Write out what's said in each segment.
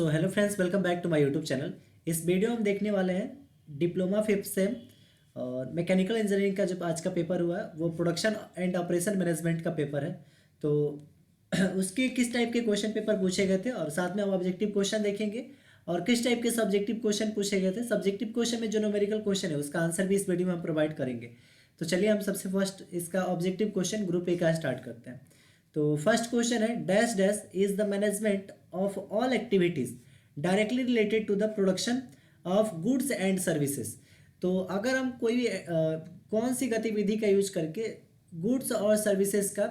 So hello friends, welcome back to my YouTube channel. इस video में हम देखने वाले हैं डिप्लोमा फिफ्थ सेम और मैकेनिकल इंजीनियरिंग का जो आज का पेपर हुआ है वो प्रोडक्शन एंड ऑपरेशन मैनेजमेंट का पेपर है। तो उसके किस टाइप के क्वेश्चन पेपर पूछे गए थे और साथ में हम ऑब्जेक्टिव क्वेश्चन देखेंगे और किस टाइप के सब्जेक्टिव क्वेश्चन पूछे गए थे। सब्जेक्टिव क्वेश्चन में जो न्यूमेरिकल क्वेश्चन है उसका आंसर भी इस वीडियो में हम प्रोवाइड करेंगे। तो चलिए हम सबसे फर्स्ट इसका ऑब्जेक्टिव क्वेश्चन ग्रुप ए का स्टार्ट करते हैं। तो फर्स्ट क्वेश्चन है dash dash is the management of all activities directly related to the production of goods and services. तो अगर हम कोई भी कौन सी गतिविधि का यूज करके गुड्स और सर्विसेज का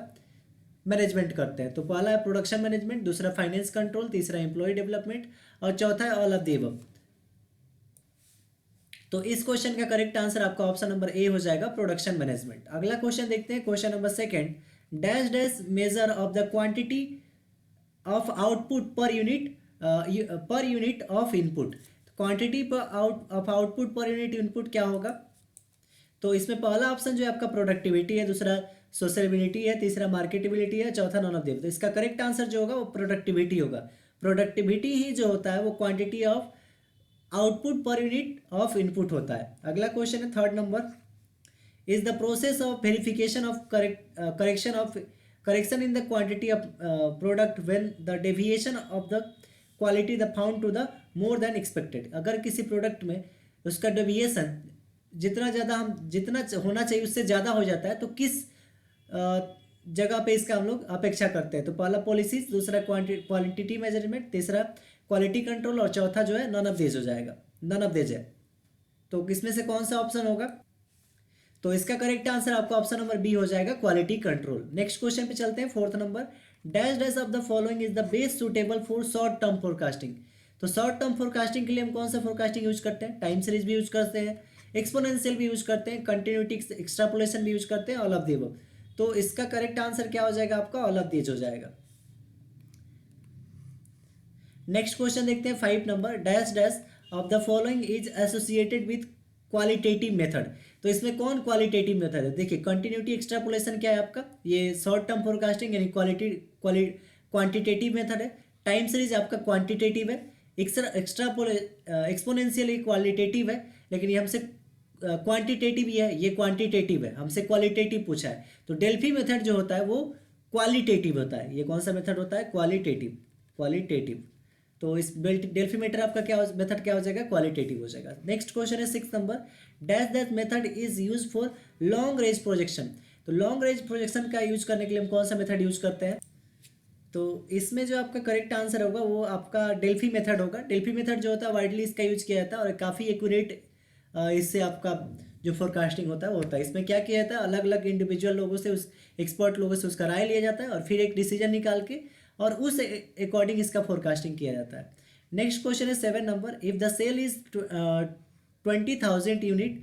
मैनेजमेंट करते हैं, तो पहला है प्रोडक्शन मैनेजमेंट, दूसरा फाइनेंस कंट्रोल, तीसरा एम्प्लॉय डेवलपमेंट और चौथा है ऑल ऑफ द अबव। तो इस क्वेश्चन का करेक्ट आंसर आपका ऑप्शन नंबर ए हो जाएगा, प्रोडक्शन मैनेजमेंट। अगला क्वेश्चन देखते हैं, question number second, dash dash measure of the quantity of output per unit of input. Quantity per of output per unit input क्या होगा? तो इसमें पहला ऑप्शन जो है आपका प्रोडक्टिविटी है, दूसरा सोशलेबिलिटी है, तीसरा मार्केटेबिलिटी है, चौथा नॉन ऑफ देव। तो इसका करेक्ट आंसर जो होगा वो प्रोडक्टिविटी होगा। प्रोडक्टिविटी ही जो होता है वो quantity of output per unit of input होता है। अगला क्वेश्चन है third number, is the process of verification of correction in the quantity of product when the deviation of the quality the found to the more than expected। अगर किसी product में उसका deviation जितना होना चाहिए उससे ज़्यादा हो जाता है तो किस जगह पे इसका हम लोग अपेक्षा करते हैं? तो पहला पॉलिसीज, दूसरा क्वांटिटी मेजरमेंट, तीसरा क्वालिटी कंट्रोल और चौथा जो है नन ऑफ दिस हो जाएगा, नन ऑफ दिस है। तो किसमें से कौन सा ऑप्शन होगा? तो इसका करेक्ट आंसर आपका ऑप्शन नंबर बी हो जाएगा, क्वालिटी कंट्रोल। नेक्स्ट क्वेश्चन पे चलते हैं, fourth number, dash dash of the following is the best suitable for short term forecasting. तो शॉर्ट टर्म फोरकास्टिंग के लिए हम कौन सा फोरकास्टिंग यूज करते हैं? टाइम सीरीज भी यूज करते हैं, एक्सपोनेंशियल भी यूज करते हैं, कंटिन्यूटी एक्सट्रापोलेशन भी यूज करते हैं, ऑल ऑफ द अबव। तो इसका करेक्ट आंसर क्या हो जाएगा आपका? ऑल ऑफ दीज हो जाएगा। नेक्स्ट क्वेश्चन देखते हैं, 5 number, dash dash of the following is associated with qualitative method. तो इसमें कौन क्वालिटेटिव मेथड है? देखिए, कंटिन्यूटी एक्सट्रापोलेशन क्या है आपका? ये शॉर्ट टर्म फोरकास्टिंग यानी क्वांटिटेटिव मेथड है। टाइम सीरीज आपका क्वांटिटेटिव है। एक्सपोनेंशियल क्वालिटेटिव है, लेकिन ये हमसे क्वांटिटेटिव ही है, ये क्वांटिटेटिव है, हमसे क्वालिटेटिव पूछा है। तो डेल्फी मेथड जो होता है वो क्वालिटेटिव होता है। ये कौन सा मेथड होता है? क्वालिटेटिव। तो इस डेल्फी मेथड आपका क्या मेथड क्या हो जाएगा? क्वालिटेटिव हो जाएगा। नेक्स्ट क्वेश्चन है 6 number, dash that method is use for long range projection. तो लॉन्ग रेंज प्रोजेक्शन का यूज करने के लिए हम कौन सा मेथड यूज करते हैं? तो इसमें जो आपका करेक्ट आंसर होगा वो आपका डेल्फी मेथड होगा। डेल्फी मेथड जो होता है वाइडली इसका यूज किया जाता है और काफ़ी एक्यूरेट इससे आपका जो फोरकास्टिंग होता है वो होता है। इसमें क्या किया जाता है? अलग अलग इंडिविजुअल लोगों से, उस एक्सपर्ट लोगों से उसका राय लिया जाता है और फिर एक डिसीजन निकाल के और उस अकॉर्डिंग इसका फोरकास्टिंग किया जाता है। नेक्स्ट क्वेश्चन है 7 number, if the sale is 20,000 unit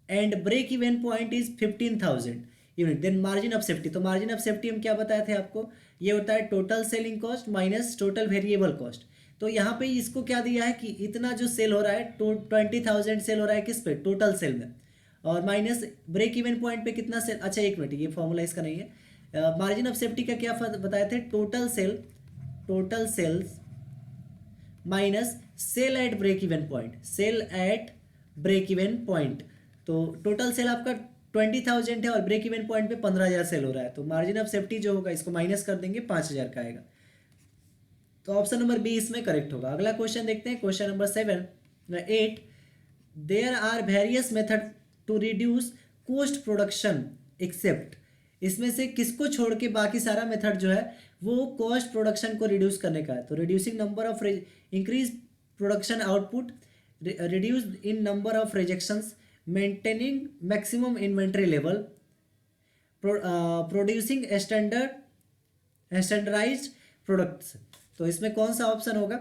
and break even point is 15,000 unit then margin of safety. तो मार्जिन ऑफ सेफ्टी हम क्या बताए थे आपको? ये होता है total selling cost minus total variable cost. तो यहाँ पे इसको क्या दिया है कि इतना जो सेल हो रहा है 20,000 सेल हो रहा है किस पे? टोटल सेल में, और माइनस ब्रेक इवन पॉइंट पे कितना सेल। अच्छा एक मिनट, ये फॉर्मूला इसका नहीं है। मार्जिन ऑफ सेफ्टी का क्या बताए थे? Total sales minus sale at break even point. तो टोटल सेल आपका 20,000 है और ब्रेक इवन पॉइंट पे 15,000 सेल हो रहा है। तो मार्जिन ऑफ सेफ्टी जो होगा इसको माइनस कर देंगे, 5,000 का आएगा। तो ऑप्शन नंबर बी इसमें करेक्ट होगा। अगला क्वेश्चन देखते हैं, question number 8, there are various method to reduce cost production except. इसमें से किसको छोड़ के बाकी सारा मेथड जो है वो कॉस्ट प्रोडक्शन को रिड्यूस करने का है? तो reducing number of increase production output, reduce in number of rejections, maintaining maximum inventory level, producing standardised products. तो इसमें कौन सा ऑप्शन होगा?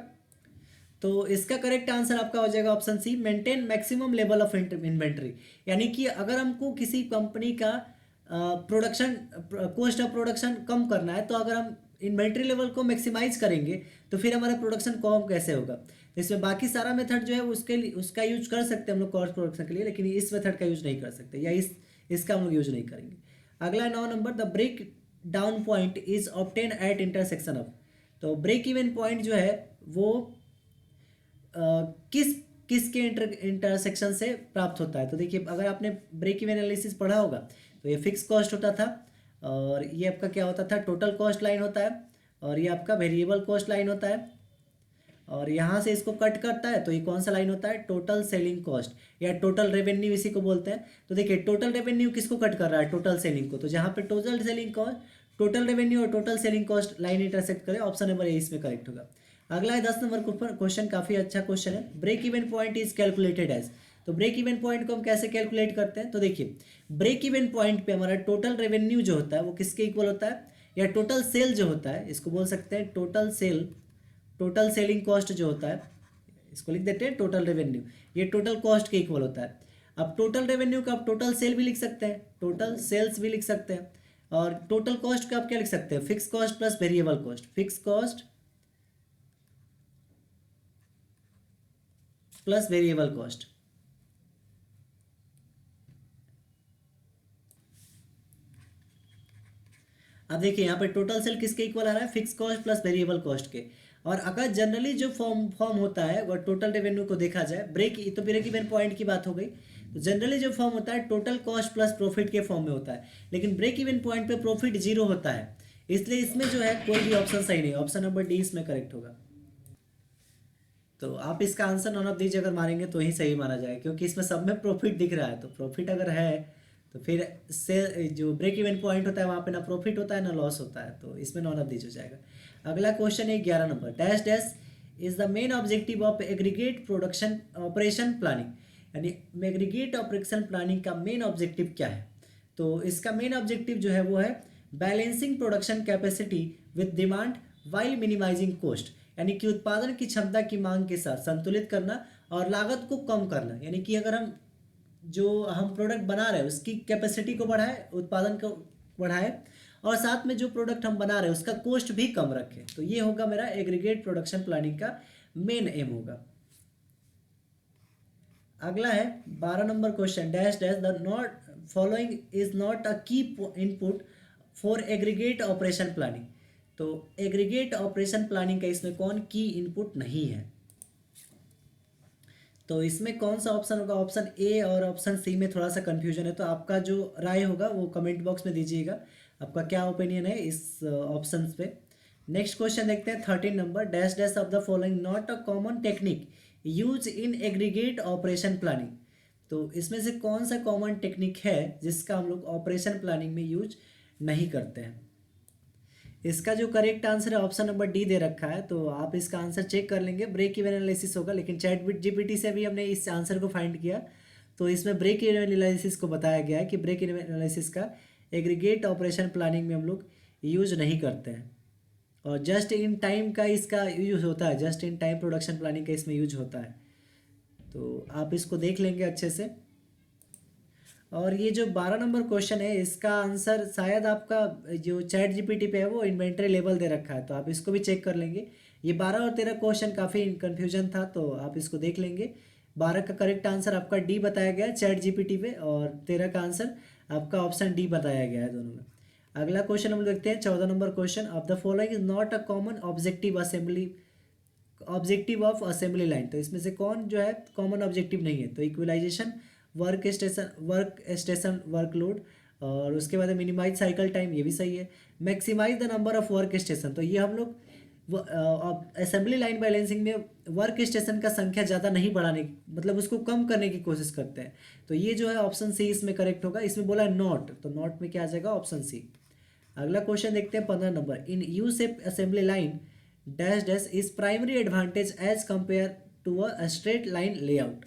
तो इसका करेक्ट आंसर आपका हो जाएगा option C, maintain maximum level of inventory. यानी कि अगर हमको किसी कंपनी का प्रोडक्शन कॉस्ट ऑफ प्रोडक्शन कम करना है तो अगर हम इन्वेंट्री लेवल को मैक्सिमाइज करेंगे तो फिर हमारा प्रोडक्शन कम कैसे होगा? तो इसमें बाकी सारा मेथड जो है उसके लिए उसका यूज कर सकते हैं हम लोग कॉस्ट प्रोडक्शन के लिए, लेकिन इस मेथड का यूज नहीं कर सकते, या इसका हम लोग यूज नहीं करेंगे। अगला 9 number, the break down point is obtain at intersection of. तो ब्रेक इवन पॉइंट जो है वो किस किसके इंटरसेक्शन से प्राप्त होता है। तो देखिए अगर आपने ब्रेक इवन एनालिसिस पढ़ा होगा तो ये फिक्स कॉस्ट होता था, और ये आपका क्या होता था, टोटल कॉस्ट लाइन होता है, और ये आपका वेरिएबल कॉस्ट लाइन होता है, और यहाँ से इसको कट करता है तो ये कौन सा लाइन होता है, टोटल सेलिंग कॉस्ट या टोटल रेवेन्यू इसी को बोलते हैं। तो देखिए टोटल रेवेन्यू किसको कट कर रहा है, टोटल सेलिंग को। तो जहाँ पे total selling cost, total revenue और total selling cost line intersect करे, ऑप्शन नंबर ए इसमें करेक्ट होगा। अगला है 10 नंबर क्वेश्चन, काफ़ी अच्छा क्वेश्चन है। Break even point is calculated as. तो ब्रेक इवन पॉइंट को हम कैसे कैलकुलेट करते हैं, तो देखिए ब्रेक इवन पॉइंट पे हमारा टोटल रेवेन्यू जो होता है वो किसके इक्वल होता है, या टोटल सेल जो होता है इसको बोल सकते हैं total sale, total selling cost जो होता है इसको लिख देते हैं टोटल रेवेन्यू, ये टोटल कॉस्ट के इक्वल होता है। अब टोटल रेवेन्यू का आप टोटल सेल भी लिख सकते हैं, टोटल सेल्स भी लिख सकते हैं, और टोटल कॉस्ट का आप क्या लिख सकते हैं, fix cost plus variable cost, fix cost plus variable cost. अब देखिए यहाँ पे टोटल सेल किसके इक्वल आ रहा है, fix cost plus variable cost के। और अगर जनरली जो फॉर्म होता है और टोटल रेवेन्यू को देखा जाए, ब्रेक इवन पॉइंट की बात हो गई, तो जनरली जो फॉर्म होता है टोटल कॉस्ट प्लस प्रॉफिट के फॉर्म में होता है, लेकिन ब्रेक इवन पॉइंट पे प्रॉफिट जीरो होता है, इसलिए इसमें जो है कोई भी ऑप्शन सही नहीं, ऑप्शन नंबर डी इसमें करेक्ट होगा। तो आप इसका आंसर नॉन ऑफ दीज अगर मारेंगे तो ही सही माना जाएगा, क्योंकि इसमें सब में प्रॉफिट दिख रहा है, तो प्रॉफिट अगर है तो फिर से जो ब्रेक इवन पॉइंट होता है वहाँ पे ना प्रॉफिट होता है ना लॉस होता है, तो इसमें नॉन ऑफ दीज हो जाएगा। अगला क्वेश्चन है 11 number, dash dash is the main objective of aggregate production operation planning. यानी एग्रीगेट ऑपरेशन प्लानिंग का मेन ऑब्जेक्टिव क्या है। तो इसका मेन ऑब्जेक्टिव जो है वो है balancing production capacity with demand while minimising cost. यानी कि उत्पादन की क्षमता की मांग के साथ संतुलित करना और लागत को कम करना। यानी कि अगर हम प्रोडक्ट बना रहे हैं उसकी कैपेसिटी को बढ़ाए, उत्पादन को बढ़ाए, और साथ में जो प्रोडक्ट हम बना रहे हैं उसका कॉस्ट भी कम रखें। तो ये होगा मेरा एग्रीगेट प्रोडक्शन प्लानिंग का मेन एम होगा। अगला है 12 number question, dash dash the not following is not a key input for aggregate operation planning. तो एग्रीगेट ऑपरेशन प्लानिंग का इसमें कौन की इनपुट नहीं है। तो इसमें कौन सा ऑप्शन होगा, ऑप्शन ए और ऑप्शन सी में थोड़ा सा कंफ्यूजन है, तो आपका जो राय होगा वो कमेंट बॉक्स में दीजिएगा, आपका क्या ओपिनियन है इस ऑप्शंस पे। नेक्स्ट क्वेश्चन देखते हैं 13 number, dash dash of the following not a common technique use in aggregate operation planning. तो इसमें से कौन सा कॉमन टेक्निक है जिसका हम लोग ऑपरेशन प्लानिंग में यूज नहीं करते हैं। इसका जो करेक्ट आंसर है ऑप्शन नंबर डी दे रखा है, तो आप इसका आंसर चेक कर लेंगे, ब्रेक इवन एनालिसिस होगा, लेकिन चैट जीपीटी से भी हमने इस आंसर को फाइंड किया, तो इसमें ब्रेक इवन एनालिसिस को बताया गया है कि ब्रेक इवन एनालिसिस का एग्रीगेट ऑपरेशन प्लानिंग में हम लोग यूज नहीं करते हैं, और जस्ट इन टाइम का इसका यूज होता है, just in time production planning का इसमें यूज होता है। तो आप इसको देख लेंगे अच्छे से। और ये जो 12 नंबर क्वेश्चन है इसका आंसर शायद आपका जो चैट जीपीटी पे है वो इन्वेंट्री लेवल दे रखा है, तो आप इसको भी चेक कर लेंगे। ये 12 और 13 क्वेश्चन काफ़ी कन्फ्यूजन था, तो आप इसको देख लेंगे। 12 का करेक्ट आंसर आपका डी बताया गया है चैट जीपीटी पे, और 13 का आंसर आपका ऑप्शन डी बताया गया है दोनों में। अगला क्वेश्चन हम लोग देखते हैं 14 number question, of the following is not a common objective of assembly line. तो इसमें से कौन जो है कॉमन ऑब्जेक्टिव नहीं है, तो इक्वलाइजेशन, वर्क स्टेशन वर्कलोड, और उसके बाद मिनिमाइज साइकिल टाइम, ये भी सही है। Maximise the number of work station, तो ये हम लोग असेंबली लाइन बैलेंसिंग में वर्क स्टेशन का संख्या ज़्यादा नहीं बढ़ाने, मतलब उसको कम करने की कोशिश करते हैं, तो ये जो है ऑप्शन सी इसमें करेक्ट होगा। इसमें बोला है नॉट, तो नॉट में क्या आ जाएगा, ऑप्शन सी। अगला क्वेश्चन देखते हैं 15 number, in U shape assembly line dash dash is primary advantage as compare to a straight line layout.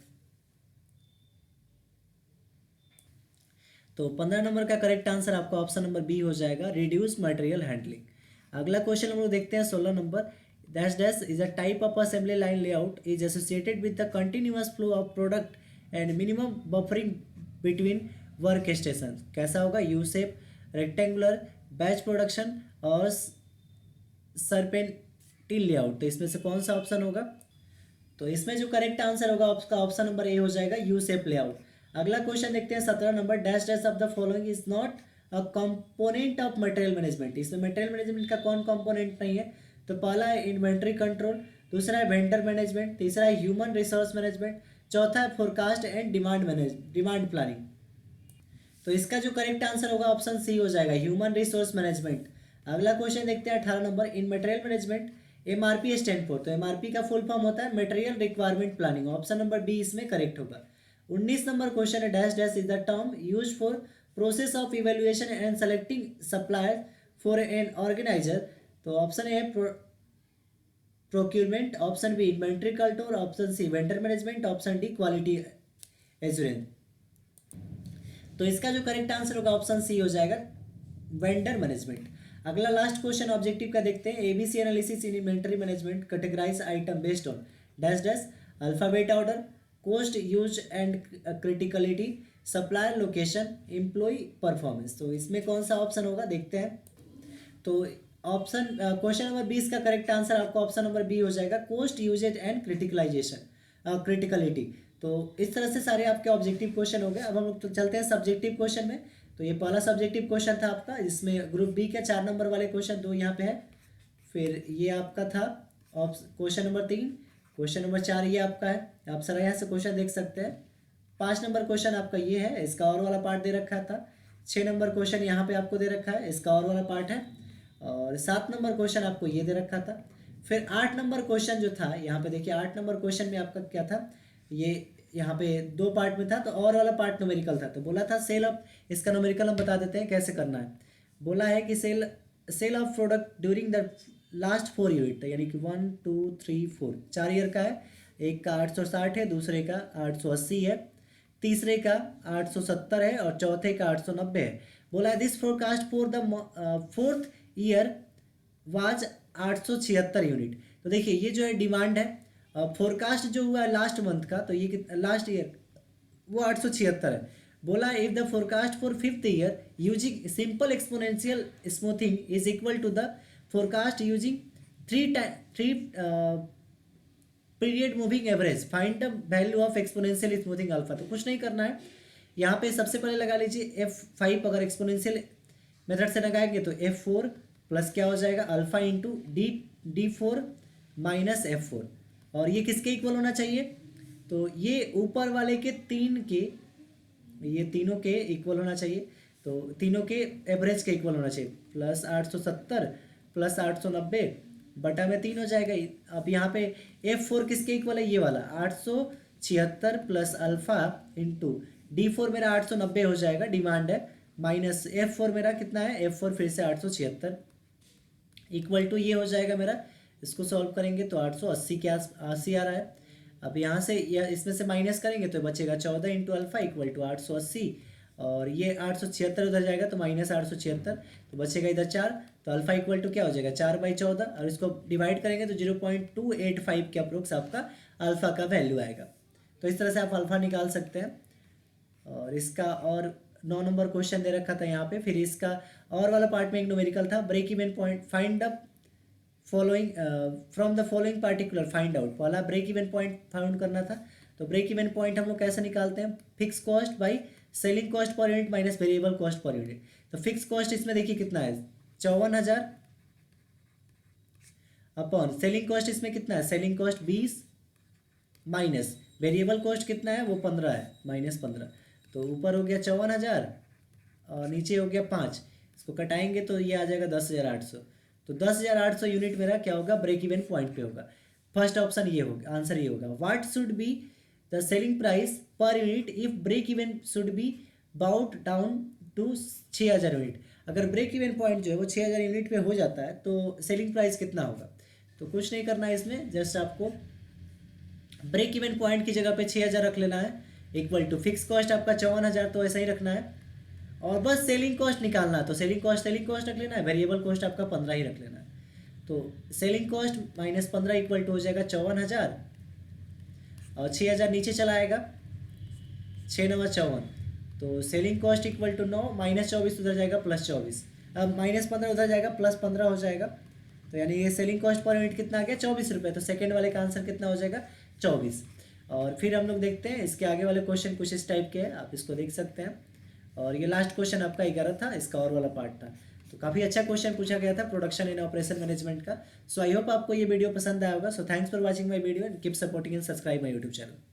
तो 15 नंबर का करेक्ट आंसर आपका ऑप्शन नंबर बी हो जाएगा, रिड्यूस मटेरियल हैंडलिंग। अगला क्वेश्चन हम लोग देखते हैं 16 number, dash dash is a type of assembly line layout is associated with the continuous flow of product and minimum buffering between work station. कैसा होगा, U shape, rectangular, batch production और सर्पेंटिल layout. तो इसमें से कौन सा ऑप्शन होगा, तो इसमें जो करेक्ट आंसर होगा आपका ऑप्शन नंबर ए हो जाएगा, यू शेप लेआउट। अगला क्वेश्चन देखते हैं 17 number, dash dash of the following is not a component of material management. इसमें मटेरियल मैनेजमेंट का कौन कंपोनेंट नहीं है, तो पहला है इन्वेंट्री कंट्रोल, दूसरा है वेंडर मैनेजमेंट, तीसरा है ह्यूमन रिसोर्स मैनेजमेंट, चौथा है फोरकास्ट एंड डिमांड प्लानिंग। तो इसका जो करेक्ट आंसर होगा ऑप्शन सी हो जाएगा, ह्यूमन रिसोर्स मैनेजमेंट। अगला क्वेश्चन देखते हैं 18 number, in material management MRP stand for. तो एमआरपी का फुल फॉर्म होता है material requirement planning. Option number B इसमें करेक्ट होगा। 19 नंबर क्वेश्चन है, dash dash is the term use for process of evaluation and selecting supplier for an organiser. तो option A है procurement, option B inventory control, option C vendor management, option D quality assurance. तो इसका जो correct answer होगा option C हो जाएगा, vendor management. अगला last question objective का देखते हैं, ABC analysis in inventory management categorise item based on dash dash alphabet order, cost use and criticality, supplier location, employ performance. तो इसमें कौन सा ऑप्शन होगा देखते हैं। तो ऑप्शन क्वेश्चन नंबर 20 का करेक्ट आंसर आपको ऑप्शन नंबर बी हो जाएगा, कॉस्ट यूजेज एंड क्रिटिकलिटी। तो इस तरह से सारे आपके ऑब्जेक्टिव क्वेश्चन हो गए। अब हम लोग तो चलते हैं सब्जेक्टिव क्वेश्चन में। तो ये पहला सब्जेक्टिव क्वेश्चन था आपका, इसमें ग्रुप बी के 4 नंबर वाले क्वेश्चन 2 यहाँ पे है। फिर ये आपका था क्वेश्चन नंबर 3, क्वेश्चन नंबर 4 ये आपका है। आप सर यहाँ से क्वेश्चन देख सकते हैं। 5 नंबर क्वेश्चन आपका ये है, इसका और वाला पार्ट दे रखा था। 6 नंबर क्वेश्चन यहाँ पे आपको दे रखा है, इसका और वाला पार्ट है। और 7 नंबर क्वेश्चन आपको ये दे रखा था। फिर 8 नंबर क्वेश्चन जो था यहाँ पे देखिए, 8 नंबर क्वेश्चन में आपका क्या था, ये यहाँ पे 2 पार्ट में था। तो और वाला पार्ट न्यूमेरिकल था। तो बोला था सेल ऑफ, इसका न्यूमेरिकल हम बता देते हैं कैसे करना है। बोला है कि sale of product during the last 4 unit, यानी कि 1 2 3 4 4 ईयर का है। एक का 860 है, दूसरे का 880 है, तीसरे का 870 है और चौथे का 890 है। बोला है this forecast for the 4th year was 876 unit. तो देखिए ये जो है डिमांड है, फोरकास्ट जो हुआ है लास्ट मंथ का, तो ये लास्ट ईयर वो 876 है। बोला if the forecast for 5th year using simple exponential smoothing is equal to the forecast using 3 period moving average, find the value of exponential smoothing alpha. तो कुछ नहीं करना है, यहाँ पे सबसे पहले लगा लीजिए F5। अगर एक्सपोनेंशियल मेथड से लगाएंगे तो F4 प्लस क्या हो जाएगा alpha into D4 minus F4। और ये किसके इक्वल होना चाहिए, तो ये ऊपर वाले के 3 के, ये तीनों के इक्वल होना चाहिए। तो तीनों के एवरेज के इक्वल होना चाहिए। प्लस 870 प्लस 890 बटा में 3 हो जाएगा। अब यहाँ पे F4 किसके इक्वल है, ये वाला 876 प्लस अल्फा इंटू D4 मेरा 890 हो जाएगा, डिमांड है, माइनस F4 मेरा कितना है, F4 फिर से 876 इक्वल टू ये हो जाएगा मेरा, इसको सॉल्व करेंगे तो 880 के 80 आ रहा है। अब यहाँ से इसमें से माइनस करेंगे तो बचेगा 14 इंटू अल्फा इक्वल टू 880, और ये 876 उधर जाएगा तो माइनस 876, तो बचेगा इधर 4। तो अल्फा इक्वल टू क्या हो जाएगा 4/14, और इसको डिवाइड करेंगे तो 0.285 के अप्रोक्स आपका अल्फा का वैल्यू आएगा। तो इस तरह से आप अल्फा निकाल सकते हैं। और इसका और 9 नंबर क्वेश्चन दे रखा था यहाँ पे। फिर इसका और वाला पार्ट में एक न्यूमेरिकल था, break even point find the following from the following particular find out. पहला ब्रेक इवन पॉइंट फाउंड करना था। तो ब्रेक इवन पॉइंट हम लोग कैसे निकालते हैं, fix cost by selling cost per unit minus variable cost per unit. तो फिक्स कॉस्ट इसमें देखिए कितना है 54,000 अपॉन सेलिंग कॉस्ट इसमें कितना है, selling cost 20 minus variable cost कितना है वो 15 है, माइनस 15। तो ऊपर हो गया 54,000 और नीचे हो गया 5, इसको कटाएंगे तो ये आ जाएगा 10,800। तो 10,800 यूनिट मेरा क्या होगा, ब्रेक इवन पॉइंट पे होगा। फर्स्ट ऑप्शन ये होगा, आंसर ये होगा। What should be the selling price per unit if break even should be brought down to 6,000 unit. अगर ब्रेक इवन पॉइंट जो है वो 6,000 यूनिट पे हो जाता है तो सेलिंग प्राइस कितना होगा। तो कुछ नहीं करना है इसमें, जस्ट आपको ब्रेक इवन पॉइंट की जगह पे 6,000 रख लेना है, इक्वल टू फिक्स कॉस्ट आपका 54,000 तो ऐसा ही रखना है, और बस सेलिंग कॉस्ट निकालना है। तो सेलिंग कॉस्ट रख लेना है, वेरिएबल कॉस्ट आपका 15 ही रख लेना है। तो selling cost minus 15 equal to हो जाएगा 54,000, और 6,000 नीचे चला आएगा, 6 9 54। तो selling cost equal to 9 minus 24 उधर जाएगा प्लस 24, अब माइनस 15 उधर जाएगा प्लस 15 हो जाएगा। तो यानी ये सेलिंग कॉस्ट पर यूनिट कितना आ गया 24 रुपये। तो सेकेंड वाले का आंसर कितना हो जाएगा 24। और फिर हम लोग देखते हैं इसके आगे वाले क्वेश्चन कुछ इस टाइप के हैं, आप इसको देख सकते हैं। और ये लास्ट क्वेश्चन आपका 11 था, इसका और वाला पार्ट था। तो काफ़ी अच्छा क्वेश्चन पूछा गया था प्रोडक्शन इन ऑपरेशन मैनेजमेंट का। सो आई होप आपको ये वीडियो पसंद आया होगा। So thanks for watching my video and keep supporting and subscribe my YouTube channel.